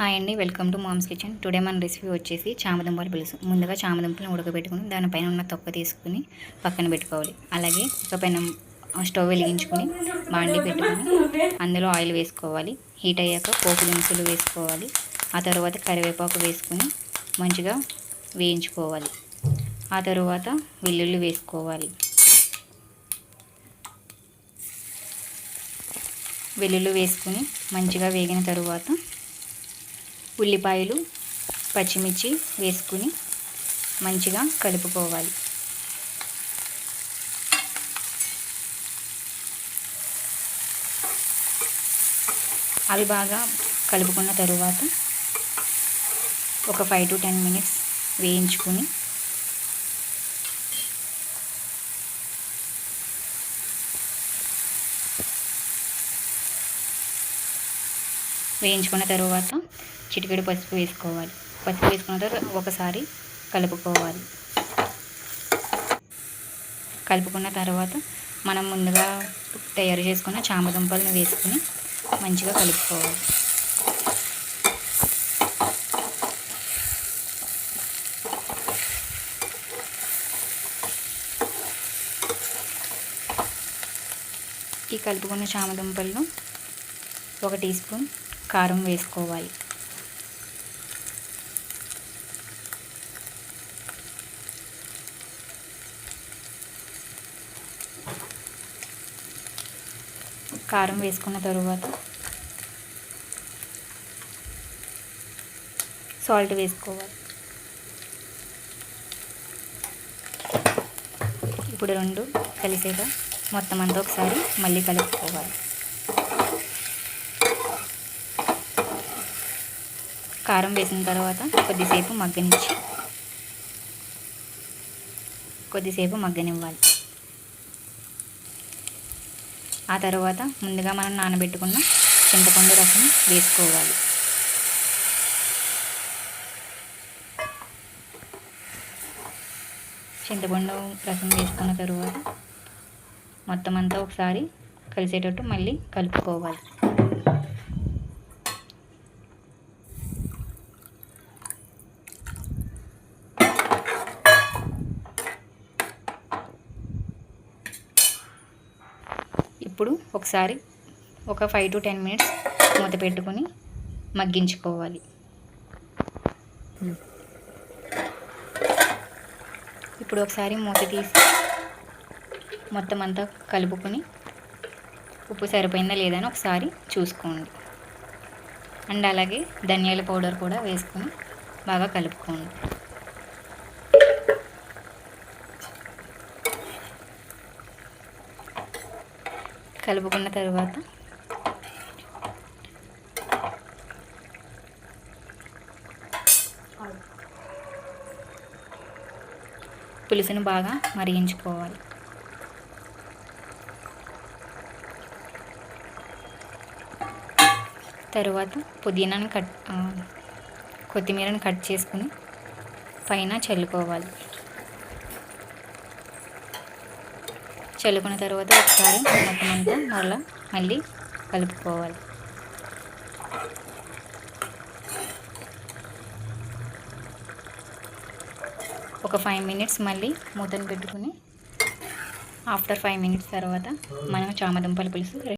Hi అండి, welcome to mom's kitchen. Today మన recipe వచ్చేసి చామదుంపల పులుసు. ముందుగా చామదుంపలను ఉడకబెట్టుకుని దానిపైన ఉన్న తొక్క తీసుకుని పక్కన పెట్టుకోవాలి. అలాగే ఒక పెనం స్టవ్ వెలిగించుకొని బాండి పెట్టుకుని అందులో ఆయిల్ వేసుకోవాలి. హీట్ అయ్యాక పోపు దినుసులు వేసుకోవాలి. ఆ తర్వాత కరివేపాకు వేసుకుని మంచిగా వేయించుకోవాలి. ఆ తర్వాత వెల్లుల్లి వేసుకోవాలి. వెల్లుల్లి వేసుకుని మంచిగా వేగిన తరువాత ఉల్లిపాయలు, పచ్చిమిర్చి వేసుకుని మంచిగా కలుపుకోవాలి. అవి బాగా కలుపుకున్న తరువాత ఒక 5 to 10 minutes వేయించుకుని వేయించుకున్న తరువాత చిటికెడు పసుపు వేసుకోవాలి. పసుపు వేసుకున్న తర్వాత ఒకసారి కలుపుకోవాలి. కలుపుకున్న తర్వాత మనం ముందుగా తయారు చేసుకున్న చామదుంపలను వేసుకుని మంచిగా కలుపుకోవాలి. ఈ కలుపుకున్న చామదుంపల్లో 1 టీ స్పూన్ కారం వేసుకోవాలి. కారం వేసుకున్న తరువాత సాల్ట్ వేసుకోవాలి. ఇప్పుడు రెండు కలిసేగా మొత్తం అంతా ఒకసారి మళ్ళీ కలుపుకోవాలి. కారం వేసిన తర్వాత కొద్దిసేపు మగ్గనివ్వాలి. ఆ తర్వాత ముందుగా మనం నానబెట్టుకున్న చింతపండు రసం వేసుకోవాలి. చింతపండు రసం వేసుకున్న తరువాత మొత్తం అంతా ఒకసారి కలిసేటట్టు మళ్ళీ కలుపుకోవాలి. ఇప్పుడు ఒకసారి ఒక 5 to 10 minutes మూత పెట్టుకొని మగ్గించుకోవాలి. ఇప్పుడు ఒకసారి మూత తీసి మొత్తం అంతా కలుపుకొని ఉప్పు సరిపోయిందా లేదా అని ఒకసారి చూసుకోండి. అండ్ అలాగే ధనియాల పౌడర్ కూడా వేసుకొని బాగా కలుపుకోండి. కలుపుకున్న తర్వాత పులుసును బాగా మరిగించుకోవాలి. తరువాత కొత్తిమీరను కట్ చేసుకుని పైన చల్లుకోవాలి. చల్లుకున్న తర్వాత ఒకసారి మొత్తం అంతా మళ్ళీ కలుపుకోవాలి. ఒక 5 minutes మళ్ళీ మూతను పెట్టుకుని ఆఫ్టర్ 5 minutes తర్వాత మనం చామదుంపల పులుసు